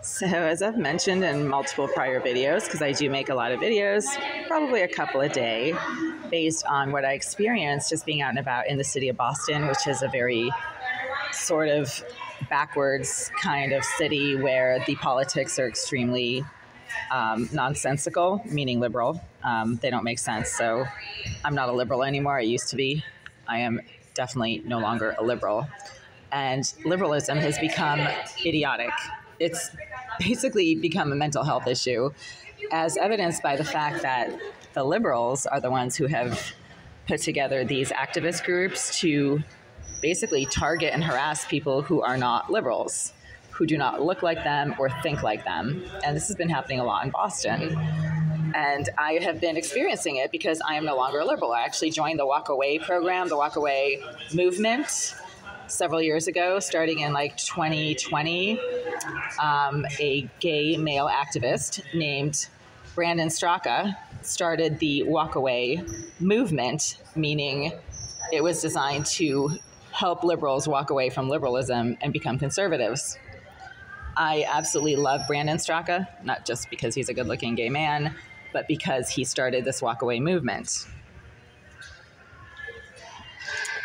So as I've mentioned in multiple prior videos, because I do make a lot of videos, probably a couple a day, based on what I experienced just being out and about in the city of Boston, which is a very sort of backwards kind of city where the politics are extremely nonsensical, meaning liberal. They don't make sense. So I'm not a liberal anymore. I used to be. I am definitely no longer a liberal. And liberalism has become idiotic. It's basically become a mental health issue, as evidenced by the fact that the liberals are the ones who have put together these activist groups to basically target and harass people who are not liberals, who do not look like them or think like them. And this has been happening a lot in Boston. And I have been experiencing it because I am no longer a liberal. I actually joined the Walk Away program, the Walk Away movement, several years ago, starting in like 2020. A gay male activist named Brandon Straka started the Walk Away movement, meaning it was designed to help liberals walk away from liberalism and become conservatives. I absolutely love Brandon Straka, not just because he's a good-looking gay man, but because he started this Walk Away movement.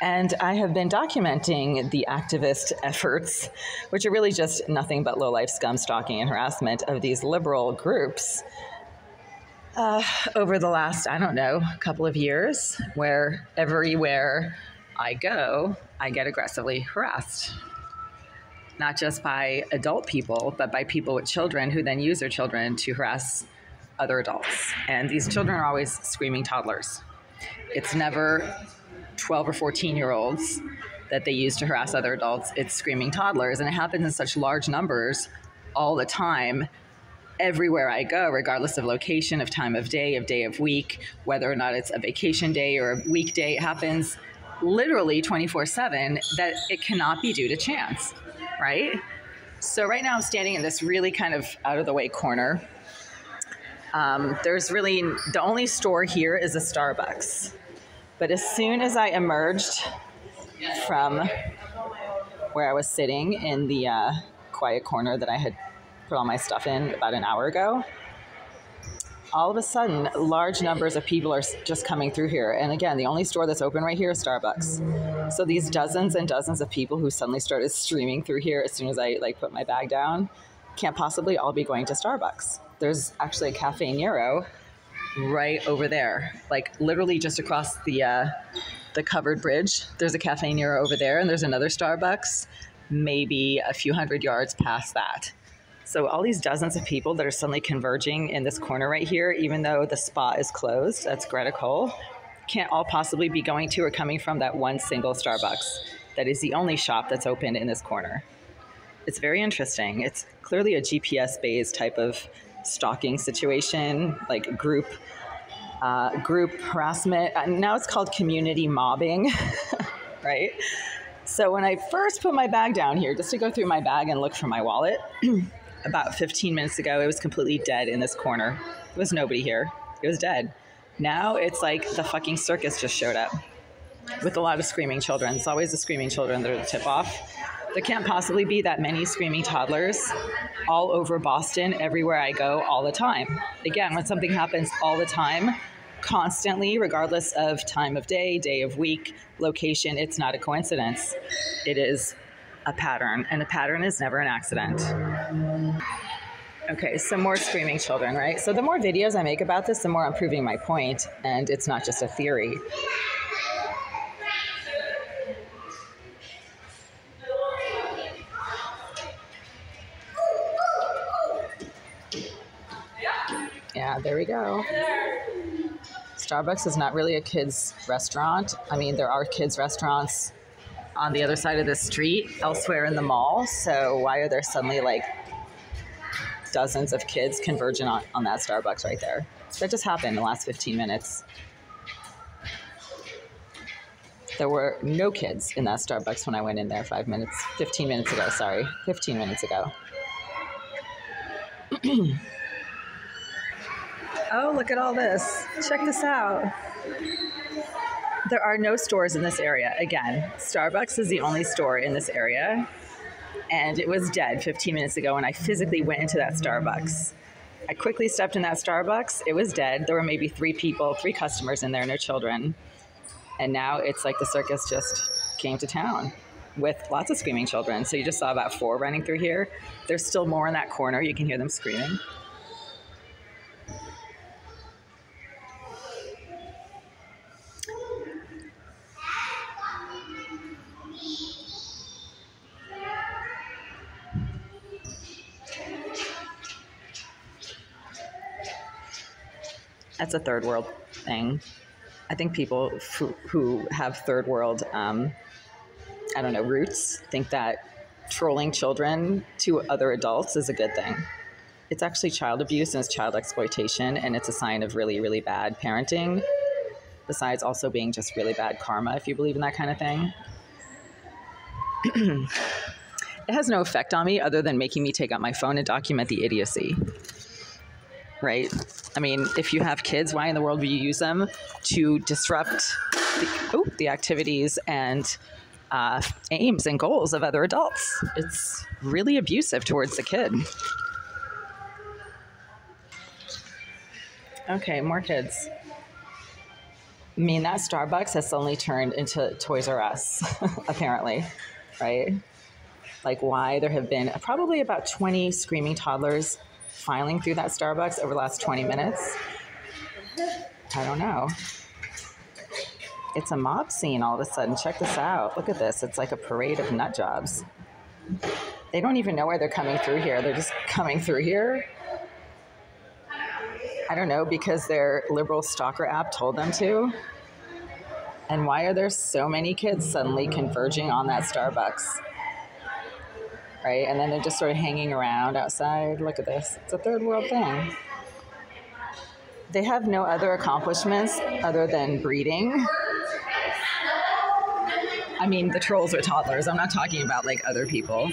And I have been documenting the activist efforts, which are really just nothing but low-life scum, stalking, and harassment of these liberal groups over the last, I don't know, couple of years, where everywhere I go, I get aggressively harassed. Not just by adult people, but by people with children who then use their children to harass other adults. And these children are always screaming toddlers. It's never 12 or 14-year-olds that they use to harass other adults. It's screaming toddlers, and it happens in such large numbers all the time, everywhere I go, regardless of location, of time of day of week, whether or not it's a vacation day or a weekday. It happens literally 24/7, that it cannot be due to chance, right? So right now I'm standing in this really kind of out of the way corner. There's really, the only store here is a Starbucks. But as soon as I emerged from where I was sitting in the quiet corner that I had put all my stuff in about an hour ago, all of a sudden, large numbers of people are just coming through here. And again, the only store that's open right here is Starbucks. So these dozens and dozens of people who suddenly started streaming through here as soon as I put my bag down can't possibly all be going to Starbucks. There's actually a Cafe Nero right over there, like literally just across the covered bridge. There's a Cafe Nero over there, and there's another Starbucks maybe a few hundred yards past that. So all these dozens of people that are suddenly converging in this corner right here, even though the spot is closed, that's Greta Cole, can't all possibly be going to or coming from that one single Starbucks that is the only shop that's open in this corner. It's very interesting. It's clearly a GPS-based type of stalking situation, like group harassment. Now it's called community mobbing, right? So when I first put my bag down here, just to go through my bag and look for my wallet, about 15 minutes ago, it was completely dead in this corner. There was nobody here. It was dead. Now it's like the fucking circus just showed up with a lot of screaming children. It's always the screaming children that are the tip-off. There can't possibly be that many screaming toddlers all over Boston, everywhere I go, all the time. Again, when something happens all the time, constantly, regardless of time of day of week, location, it's not a coincidence. It is a pattern, and a pattern is never an accident. Okay, some more screaming children, right? So the more videos I make about this, the more I'm proving my point, and it's not just a theory. Yeah, there we go. Starbucks is not really a kids' restaurant. I mean, there are kids' restaurants on the other side of the street elsewhere in the mall. So why are there suddenly like dozens of kids converging on that Starbucks right there? That just happened in the last 15 minutes. There were no kids in that Starbucks when I went in there 15 minutes ago, sorry, 15 minutes ago. Oh, look at all this. Check this out. There are no stores in this area. Again, Starbucks is the only store in this area, and it was dead 15 minutes ago when I physically went into that Starbucks. I quickly stepped in that Starbucks. It was dead. There were maybe 3 customers in there, no children. And now it's like the circus just came to town with lots of screaming children. So you just saw about 4 running through here. There's still more in that corner. You can hear them screaming. That's a third world thing. I think people who have third world, roots think that trolling children to other adults is a good thing. It's actually child abuse and it's child exploitation, and it's a sign of really, really bad parenting, besides also being just really bad karma, if you believe in that kind of thing. It has no effect on me other than making me take out my phone and document the idiocy. Right? I mean, if you have kids, why in the world would you use them to disrupt the activities and aims and goals of other adults? It's really abusive towards the kid. Okay, more kids. I mean, that Starbucks has suddenly turned into Toys R Us, apparently, right? Like, why there have been probably about 20 screaming toddlers filing through that Starbucks over the last 20 minutes. I don't know. It's a mob scene all of a sudden. Check this out. Look at this. It's like a parade of nut jobs. They don't even know why they're coming through here. They're just coming through here. I don't know, because their liberal stalker app told them to. And why are there so many kids suddenly converging on that Starbucks? Right? And then they're just sort of hanging around outside. Look at this. It's a third world thing. They have no other accomplishments other than breeding. I mean, the trolls are toddlers. I'm not talking about like other people.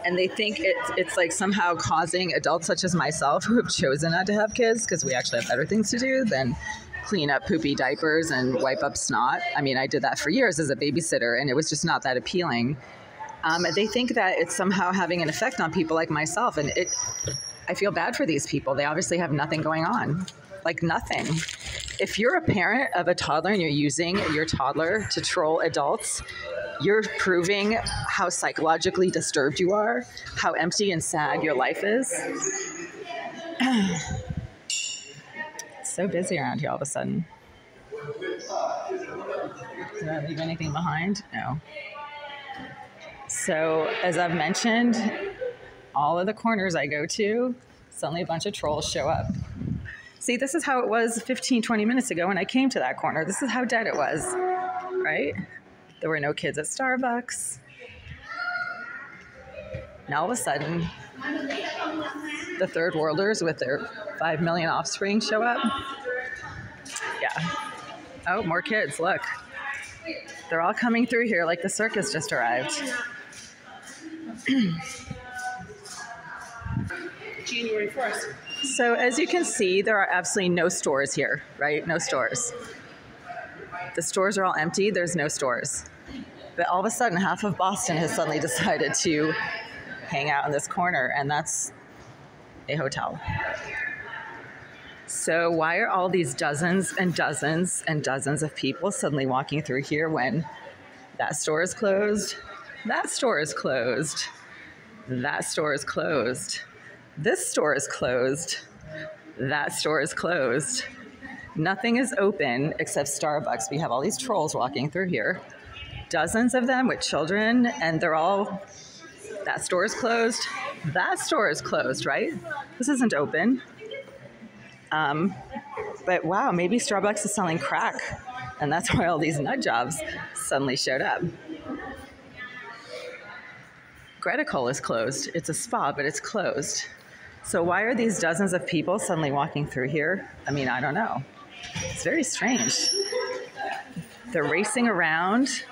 And they think it's like somehow causing adults such as myself who have chosen not to have kids, because we actually have better things to do than clean up poopy diapers and wipe up snot. I mean, I did that for years as a babysitter, and it was just not that appealing. They think that it's somehow having an effect on people like myself, and I feel bad for these people. They obviously have nothing going on, like nothing. If you're a parent of a toddler and you're using your toddler to troll adults, you're proving how psychologically disturbed you are, how empty and sad your life is. It's so busy around here all of a sudden. Did I leave anything behind? No. So, as I've mentioned, all of the corners I go to, suddenly a bunch of trolls show up. See, this is how it was 15, 20 minutes ago when I came to that corner. This is how dead it was, right? There were no kids at Starbucks. Now, all of a sudden, the third worlders with their 5 million offspring show up. Yeah. Oh, more kids, look. They're all coming through here like the circus just arrived. January 1st. So as you can see, there are absolutely no stores here, right? No stores. The stores are all empty. There's no stores. But all of a sudden, half of Boston has suddenly decided to hang out in this corner, and that's a hotel. So why are all these dozens and dozens and dozens of people suddenly walking through here when that store is closed, that store is closed, that store is closed, this store is closed, that store is closed. Nothing is open except Starbucks. We have all these trolls walking through here, dozens of them with children, and they're all, that store is closed, that store is closed, right? This isn't open. But wow, maybe Starbucks is selling crack, and that's why all these nut jobs suddenly showed up. Greta Cole is closed. It's a spa, but it's closed. So why are these dozens of people suddenly walking through here? I mean, I don't know. It's very strange. They're racing around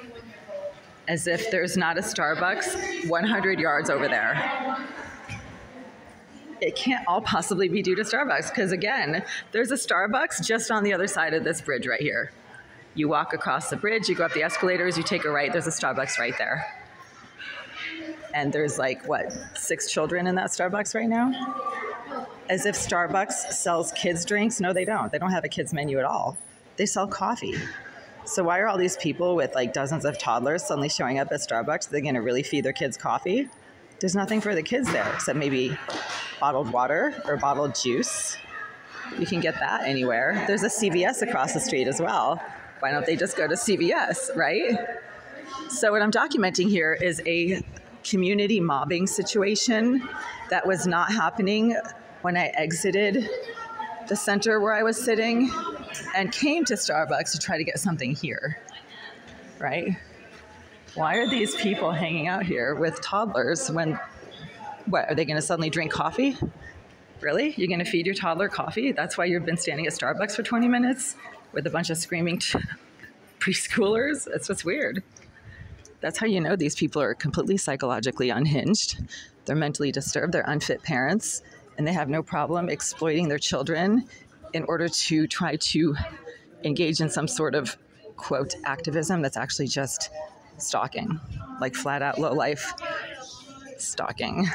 as if there's not a Starbucks 100 yards over there. It can't all possibly be due to Starbucks, because again, there's a Starbucks just on the other side of this bridge right here. You walk across the bridge, you go up the escalators, you take a right, there's a Starbucks right there. And there's like, what, 6 children in that Starbucks right now? As if Starbucks sells kids drinks. No, they don't. They don't have a kids menu at all. They sell coffee. So why are all these people with like dozens of toddlers suddenly showing up at Starbucks? They're going to really feed their kids coffee? There's nothing for the kids there except maybe bottled water or bottled juice. You can get that anywhere. There's a CVS across the street as well. Why don't they just go to CVS, right? So what I'm documenting here is a community mobbing situation that was not happening when I exited the center where I was sitting and came to Starbucks to try to get something here, right? Why are these people hanging out here with toddlers when, what, are they going to suddenly drink coffee? Really? You're going to feed your toddler coffee? That's why you've been standing at Starbucks for 20 minutes with a bunch of screaming preschoolers? That's what's weird. That's how you know these people are completely psychologically unhinged. They're mentally disturbed. They're unfit parents. And they have no problem exploiting their children in order to try to engage in some sort of, quote, activism that's actually just stalking, like flat out low life stalking.